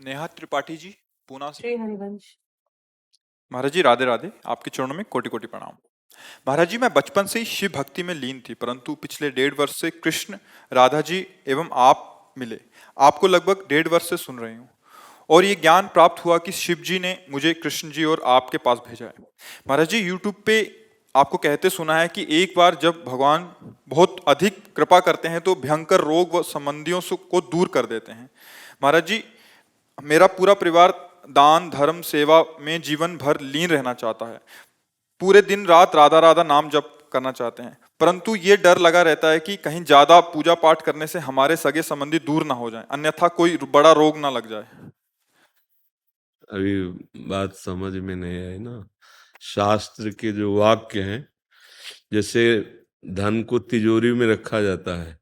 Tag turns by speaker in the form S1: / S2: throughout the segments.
S1: नेहा त्रिपाठी जी, पूना से।
S2: श्री हरिवंश।
S1: महाराज जी राधे राधे, आपके चरणों में कोटि कोटि प्रणाम। महाराज जी, मैं बचपन से ही शिव भक्ति में लीन थी, परंतु पिछले 1.5 वर्ष से कृष्ण, राधा जी एवं आप मिले। आपको लगभग 1.5 वर्ष से सुन रही हूँ और ये ज्ञान प्राप्त हुआ कि शिव जी ने मुझे कृष्ण जी और आपके पास भेजा है। महाराज जी, यूट्यूब पे आपको कहते सुना है कि एक बार जब भगवान बहुत अधिक कृपा करते हैं तो भयंकर रोग व संबंधियों को दूर कर देते हैं। महाराज जी, मेरा पूरा परिवार दान धर्म सेवा में जीवन भर लीन रहना चाहता है। पूरे दिन रात राधा राधा नाम जप करना चाहते हैं, परंतु ये डर लगा रहता है कि कहीं ज्यादा पूजा पाठ करने से हमारे सगे संबंधी दूर ना हो जाएं, अन्यथा कोई बड़ा रोग ना लग जाए।
S3: अभी बात समझ में नहीं आई ना। शास्त्र के जो वाक्य हैं, जैसे धन को तिजोरी में रखा जाता है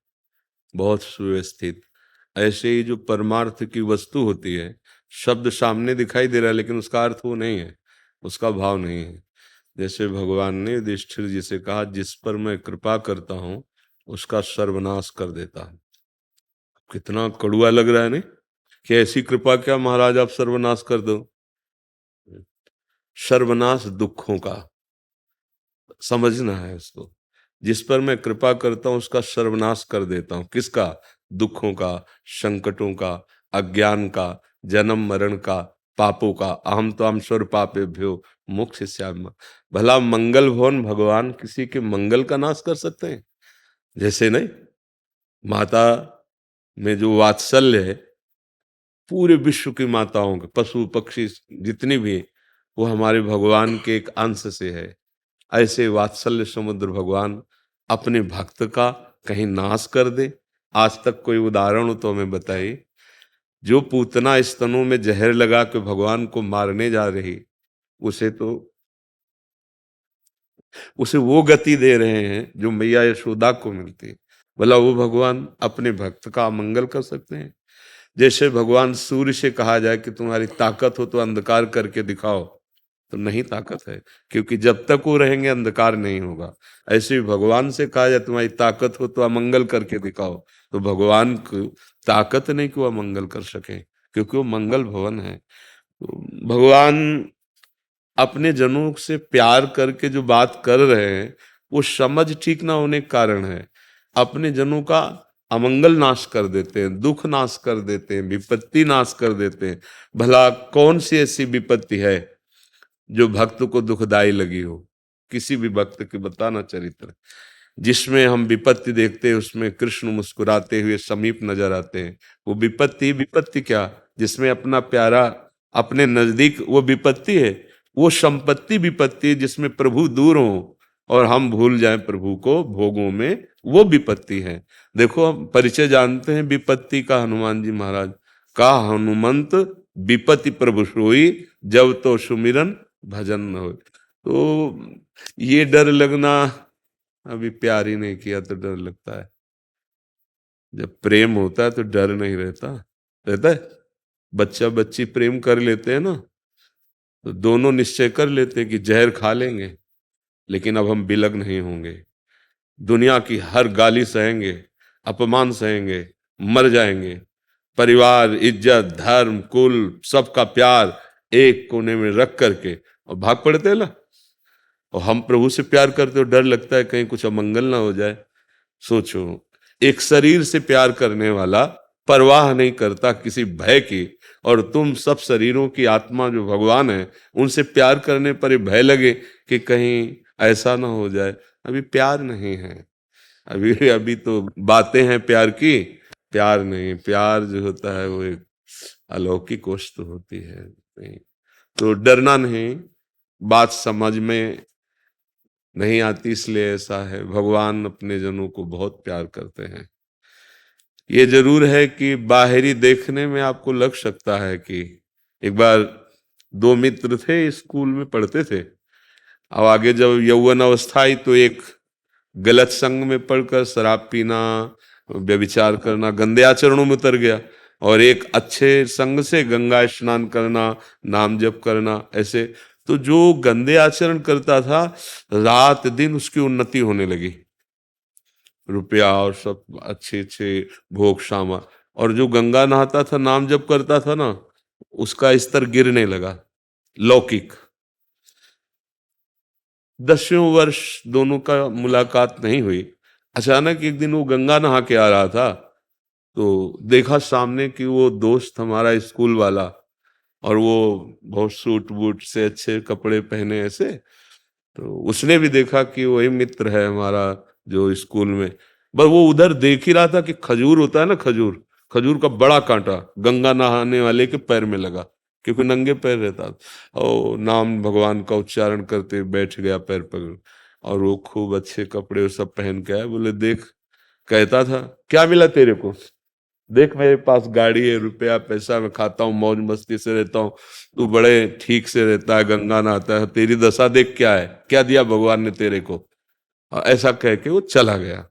S3: बहुत सुव्यवस्थित, ऐसे ही जो परमार्थ की वस्तु होती है, शब्द सामने दिखाई दे रहा है लेकिन उसका अर्थ वो नहीं है, उसका भाव नहीं है। जैसे भगवान ने युधिष्ठिर जी से कहा, जिस पर मैं कृपा करता हूं उसका सर्वनाश कर देता हूं। कितना कड़ुआ लग रहा है नहीं कि ऐसी कृपा क्या महाराज आप सर्वनाश कर दो। सर्वनाश दुखों का समझना है उसको। जिस पर मैं कृपा करता हूं उसका सर्वनाश कर देता हूं। किसका? दुखों का, संकटों का, अज्ञान का, जन्म मरण का, पापों का। अहम तो हम स्वर पापेभ्यो मोक्षयिष्यामि। भला मंगल भवन भगवान किसी के मंगल का नाश कर सकते हैं? जैसे नहीं, माता में जो वात्सल्य है, पूरे विश्व की माताओं के, पशु पक्षी जितनी भी, वो हमारे भगवान के एक अंश से है। ऐसे वात्सल्य समुद्र भगवान अपने भक्त का कहीं नाश कर दे। आज तक कोई उदाहरण हो तो हमें बताइए। जो पूतना स्तनों में जहर लगा के भगवान को मारने जा रही, उसे तो उसे वो गति दे रहे हैं जो मैया यशोदा को मिलती। भला वो भगवान अपने भक्त का अमंगल कर सकते हैं? जैसे भगवान सूर्य से कहा जाए कि तुम्हारी ताकत हो तो अंधकार करके दिखाओ, तो नहीं ताकत है, क्योंकि जब तक वो रहेंगे अंधकार नहीं होगा। ऐसे ही भगवान से कहा जाए तुम्हारी ताकत हो तो अमंगल करके दिखाओ, तो भगवान को ताकत नहीं कि वो अमंगल कर सके, क्योंकि वो मंगल भवन है। तो भगवान अपने जनों से प्यार करके जो बात कर रहे हैं, वो समझ ठीक ना होने के कारण है। अपने जनों का अमंगल नाश कर देते हैं, दुख नाश कर देते हैं, विपत्ति नाश कर देते हैं। भला कौन सी ऐसी विपत्ति है जो भक्त को दुखदाई लगी हो? किसी भी भक्त के बताना चरित्र जिसमें हम विपत्ति देखते हैं, उसमें कृष्ण मुस्कुराते हुए समीप नजर आते हैं। वो विपत्ति, विपत्ति क्या, जिसमें अपना प्यारा अपने नजदीक, वो विपत्ति है। वो संपत्ति विपत्ति है जिसमें प्रभु दूर हो और हम भूल जाएं प्रभु को भोगों में, वो विपत्ति है। देखो, हम परिचय जानते हैं विपत्ति का हनुमान जी महाराज का। हनुमंत विपत्ति प्रभु सोई, जब तो सुमिरन भजन न हो। तो ये डर लगना, अभी प्यार ही नहीं किया तो डर लगता है। जब प्रेम होता है तो डर नहीं रहता, रहता है। बच्चा बच्ची प्रेम कर लेते हैं ना, तो दोनों निश्चय कर लेते हैं कि जहर खा लेंगे, लेकिन अब हम बिलग नहीं होंगे। दुनिया की हर गाली सहेंगे, अपमान सहेंगे, मर जाएंगे। परिवार, इज्जत, धर्म, कुल, सबका प्यार एक कोने में रख करके और भाग पड़ते हैं ना। और हम प्रभु से प्यार करते हो, डर लगता है कहीं कुछ अमंगल ना हो जाए। सोचो, एक शरीर से प्यार करने वाला परवाह नहीं करता किसी भय की, और तुम सब शरीरों की आत्मा जो भगवान है, उनसे प्यार करने पर भय लगे कि कहीं ऐसा ना हो जाए। अभी प्यार नहीं है, अभी अभी तो बातें हैं प्यार की, प्यार नहीं। प्यार जो होता है वो एक अलौकिक वस्तु होती है। नहीं, तो डरना नहीं। बात समझ में नहीं आती इसलिए ऐसा है। भगवान अपने जनों को बहुत प्यार करते हैं। ये जरूर है कि बाहरी देखने में आपको लग सकता है कि एक बार दो मित्र थे, स्कूल में पढ़ते थे। अब आगे जब यौवन अवस्था आई तो एक गलत संग में पढ़कर शराब पीना, व्यभिचार करना, गंदे आचरणों में उतर गया, और एक अच्छे संग से गंगा स्नान करना, नाम जप करना, ऐसे। तो जो गंदे आचरण करता था, रात दिन उसकी उन्नति होने लगी, रुपया और सब अच्छे अच्छे भोग सामा। और जो गंगा नहाता था, नाम जप करता था ना, उसका स्तर गिरने लगा, लौकिक। 10वें वर्ष दोनों का मुलाकात नहीं हुई। अचानक एक दिन वो गंगा नहा के आ रहा था, तो देखा सामने कि वो दोस्त हमारा स्कूल वाला, और वो बहुत सूट बूट से अच्छे कपड़े पहने ऐसे, तो उसने भी देखा कि वही मित्र है हमारा जो स्कूल में। बस वो उधर देख ही रहा था कि खजूर होता है ना, खजूर, खजूर का बड़ा कांटा गंगा नहाने वाले के पैर में लगा, क्योंकि नंगे पैर रहता था। और नाम भगवान का उच्चारण करते बैठ गया पैर पकड़, और वो खूब अच्छे कपड़े सब पहन के आया। बोले देख, कहता था क्या मिला तेरे को, देख मेरे पास गाड़ी है, रुपया पैसा, मैं खाता हूँ, मौज मस्ती से रहता हूँ, तू बड़े ठीक से रहता है, गंगा नहाता है, तेरी दशा देख क्या है, क्या दिया भगवान ने तेरे को। ऐसा कह के वो चला गया।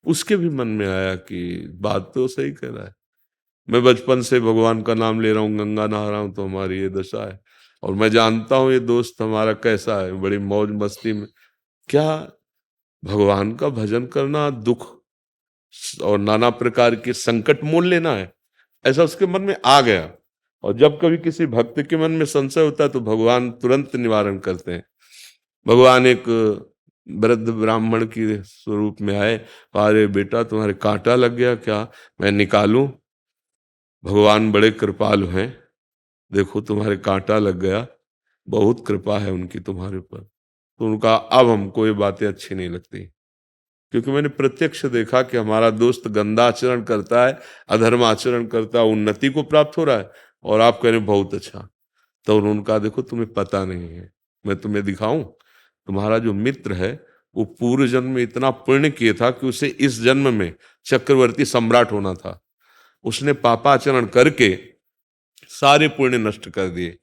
S3: उसके भी मन में आया कि बात तो सही कह रहा है, मैं बचपन से भगवान का नाम ले रहा हूँ, गंगा नहा रहा हूँ, तो हमारी ये दशा है। और मैं जानता हूँ ये दोस्त हमारा कैसा है, बड़ी मौज मस्ती में। क्या भगवान का भजन करना दुख और नाना प्रकार के संकट मोल लेना है? ऐसा उसके मन में आ गया। और जब कभी किसी भक्त के मन में संशय होता है तो भगवान तुरंत निवारण करते हैं। भगवान एक वृद्ध ब्राह्मण के स्वरूप में आए, अरे बेटा तुम्हारे कांटा लग गया क्या, मैं निकालूं? भगवान बड़े कृपालु हैं, देखो तुम्हारे कांटा लग गया, बहुत कृपा है उनकी तुम्हारे ऊपर। तो उनका अब हमको ये बातें अच्छी नहीं लगती, क्योंकि मैंने प्रत्यक्ष देखा कि हमारा दोस्त गंदा आचरण करता है, अधर्म आचरण करता है, उन्नति को प्राप्त हो रहा है, और आप कह रहे बहुत अच्छा। तो उन्होंने कहा देखो तुम्हें पता नहीं है, मैं तुम्हें दिखाऊं, तुम्हारा जो मित्र है वो पूर्व जन्म में इतना पुण्य किया था कि उसे इस जन्म में चक्रवर्ती सम्राट होना था। उसने पापाचरण करके सारे पुण्य नष्ट कर दिए।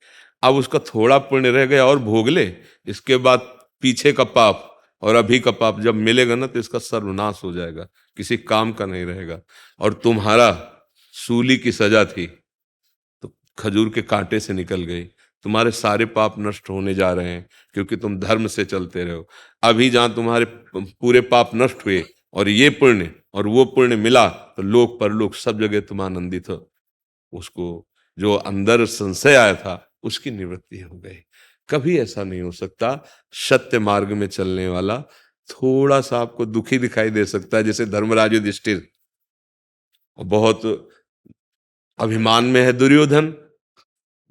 S3: अब उसका थोड़ा पुण्य रह गया और भोग ले, इसके बाद पीछे का पाप और अभी का पाप जब मिलेगा ना तो इसका सर्वनाश हो जाएगा, किसी काम का नहीं रहेगा। और तुम्हारा सूली की सजा थी तो खजूर के कांटे से निकल गई, तुम्हारे सारे पाप नष्ट होने जा रहे हैं क्योंकि तुम धर्म से चलते रहो। अभी जहां तुम्हारे पूरे पाप नष्ट हुए और ये पुण्य और वो पुण्य मिला तो लोक परलोक सब जगह तुम आनंदित हो। उसको जो अंदर संशय आया था उसकी निवृत्ति हो गई। कभी ऐसा नहीं हो सकता। सत्य मार्ग में चलने वाला थोड़ा सा आपको दुखी दिखाई दे सकता है, जैसे धर्मराज युधिष्ठिर, बहुत अभिमान में है दुर्योधन,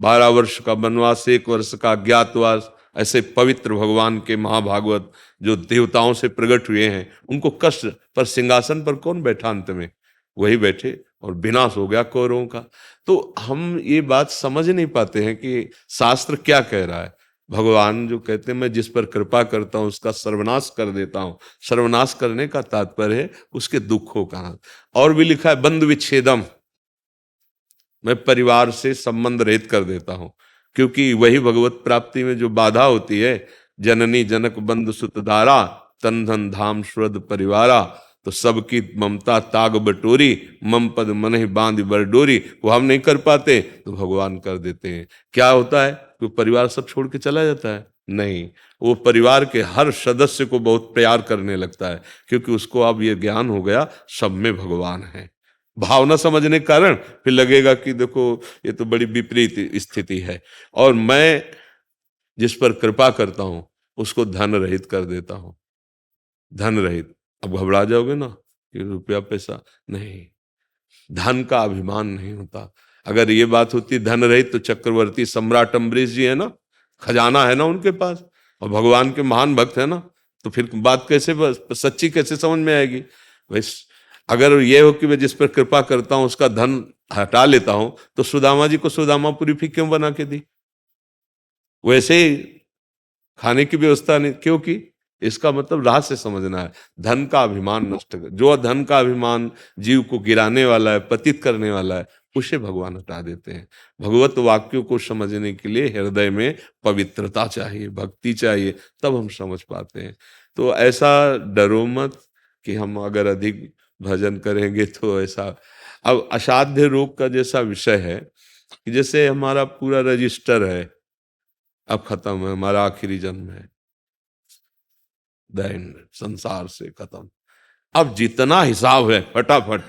S3: 12 वर्ष का वनवास, 1 वर्ष का अज्ञातवास, ऐसे पवित्र भगवान के महाभागवत जो देवताओं से प्रकट हुए हैं, उनको कष्ट पर सिंहासन पर कौन बैठा, अंत में वही बैठे और विनाश हो गया कौरवों का। तो हम ये बात समझ नहीं पाते हैं कि शास्त्र क्या कह रहा है। भगवान जो कहते हैं मैं जिस पर कृपा करता हूं उसका सर्वनाश कर देता हूं, सर्वनाश करने का तात्पर्य है उसके दुखों का। और भी लिखा है बंधु विच्छेदम, मैं परिवार से संबंध रहित कर देता हूं, क्योंकि वही भगवत प्राप्ति में जो बाधा होती है, जननी जनक बंधु सुत दारा, तन धन धाम श्रद्ध परिवारा, तो सबकी ममता ताग बटोरी, मम पद मन ही बांध बरडोरी, वो हम नहीं कर पाते तो भगवान कर देते हैं। क्या होता है कि परिवार सब छोड़ के चला जाता है? नहीं, वो परिवार के हर सदस्य को बहुत प्यार करने लगता है, क्योंकि उसको अब ये ज्ञान हो गया सब में भगवान है। भावना समझने के कारण फिर लगेगा कि देखो ये तो बड़ी विपरीत स्थिति है, और मैं जिस पर कृपा करता हूं उसको धन रहित कर देता हूं। धन रहित, अब घबरा जाओगे ना कि रुपया पैसा नहीं, धन का अभिमान नहीं होता। अगर ये बात होती धन रहित तो चक्रवर्ती सम्राट अम्बरीश जी है ना, खजाना है ना उनके पास, और भगवान के महान भक्त है ना, तो फिर बात कैसे सच्ची कैसे समझ में आएगी। वैसे अगर ये हो कि मैं जिस पर कृपा करता हूं उसका धन हटा लेता हूं, तो सुदामा जी को सुदामापुरी फिर क्यों बना के दी? वैसे ही खाने की व्यवस्था नहीं क्यों की? इसका मतलब रहस्य समझना है। धन का अभिमान नष्ट कर, जो धन का अभिमान जीव को गिराने वाला है, पतित करने वाला है, उसे भगवान हटा देते हैं। भगवत वाक्यों को समझने के लिए हृदय में पवित्रता चाहिए, भक्ति चाहिए, तब हम समझ पाते हैं। तो ऐसा डरो मत कि हम अगर अधिक भजन करेंगे तो ऐसा। अब असाध्य रोग का जैसा विषय है कि जैसे हमारा पूरा रजिस्टर है, अब खत्म है, हमारा आखिरी जन्म है, दैन संसार से खत्म। अब जितना हिसाब है फटाफट,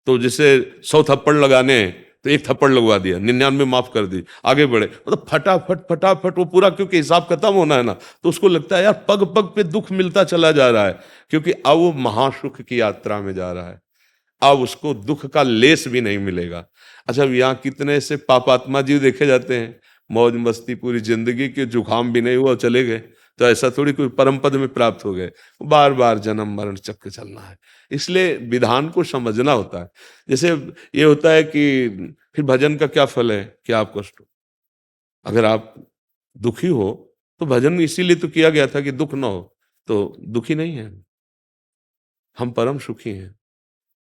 S3: तो जैसे 100 थप्पड़ लगाने हैं तो एक थप्पड़ लगवा दिया, 99 माफ कर दी, आगे बढ़े, मतलब फटाफट फटाफट वो पूरा, क्योंकि हिसाब खत्म होना है ना, तो उसको लगता है यार पग पग पे दुख मिलता चला जा रहा है, क्योंकि अब वो महासुख की यात्रा में जा रहा है, अब उसको दुख का लेस भी नहीं मिलेगा। अच्छा, यहाँ कितने से पापात्मा जीव देखे जाते हैं, मौज मस्ती पूरी जिंदगी के, जुकाम भी नहीं हुआ चले गए, तो ऐसा थोड़ी कोई परम पद में प्राप्त हो गए, बार बार जन्म मरण चक्र चलना है। इसलिए विधान को समझना होता है। जैसे ये होता है कि फिर भजन का क्या फल है कि आप कष्ट हो, अगर आप दुखी हो तो भजन इसीलिए तो किया गया था कि दुख ना हो, तो दुखी नहीं है, हम परम सुखी हैं।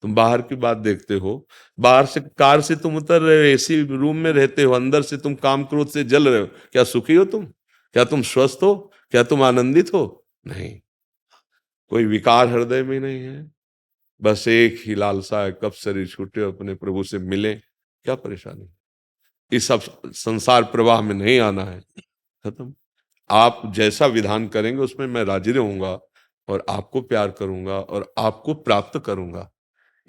S3: तुम बाहर की बात देखते हो, बाहर से कार से तुम उतर रहे हो, एसी रूम में रहते हो, अंदर से तुम काम क्रोध से जल रहे हो, क्या सुखी हो तुम? क्या तुम स्वस्थ हो? क्या तुम आनंदित हो? नहीं, कोई विकार हृदय में नहीं है, बस एक ही लालसा है, कब शरीर छूटे अपने प्रभु से मिले। क्या परेशानी? इस सब संसार प्रवाह में नहीं आना है, खत्म। आप जैसा विधान करेंगे उसमें मैं राजी रहूंगा और आपको प्यार करूंगा और आपको प्राप्त करूंगा।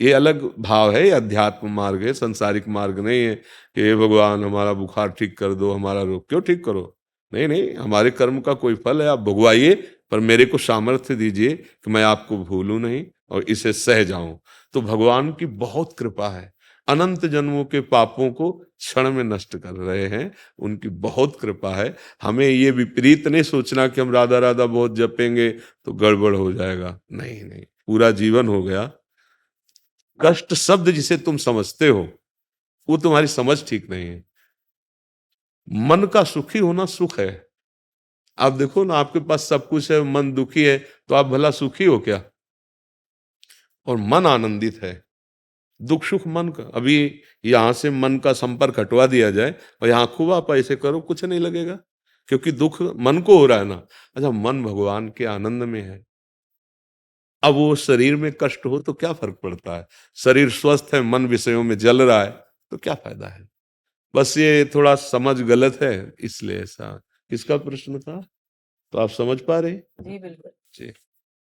S3: ये अलग भाव है, ये अध्यात्म मार्ग है, संसारिक मार्ग नहीं है कि हे भगवान हमारा बुखार ठीक कर दो, हमारा रोग क्यों ठीक करो। नहीं नहीं, हमारे कर्म का कोई फल है, आप भुगवाइए, पर मेरे को सामर्थ्य दीजिए कि मैं आपको भूलूं नहीं और इसे सह जाऊं। तो भगवान की बहुत कृपा है, अनंत जन्मों के पापों को क्षण में नष्ट कर रहे हैं, उनकी बहुत कृपा है। हमें ये विपरीत नहीं सोचना कि हम राधा राधा बहुत जपेंगे तो गड़बड़ हो जाएगा, नहीं नहीं, पूरा जीवन हो गया। कष्ट शब्द जिसे तुम समझते हो वो तुम्हारी समझ ठीक नहीं है। मन का सुखी होना सुख है। आप देखो ना, आपके पास सब कुछ है, मन दुखी है, तो आप भला सुखी हो क्या? और मन आनंदित है, दुख सुख मन का। अभी यहां से मन का संपर्क हटवा दिया जाए और यहाँ खूब आप ऐसे करो, कुछ नहीं लगेगा, क्योंकि दुख मन को हो रहा है ना। अच्छा, मन भगवान के आनंद में है। अब वो शरीर में कष्ट हो तो क्या फर्क पड़ता है, शरीर स्वस्थ है, मन विषयों में जल रहा है, तो क्या फायदा है। बस ये थोड़ा समझ गलत है, इसलिए ऐसा। किसका प्रश्न था? तो आप समझ पा रहे?
S2: जी बिल्कुल।
S3: जी।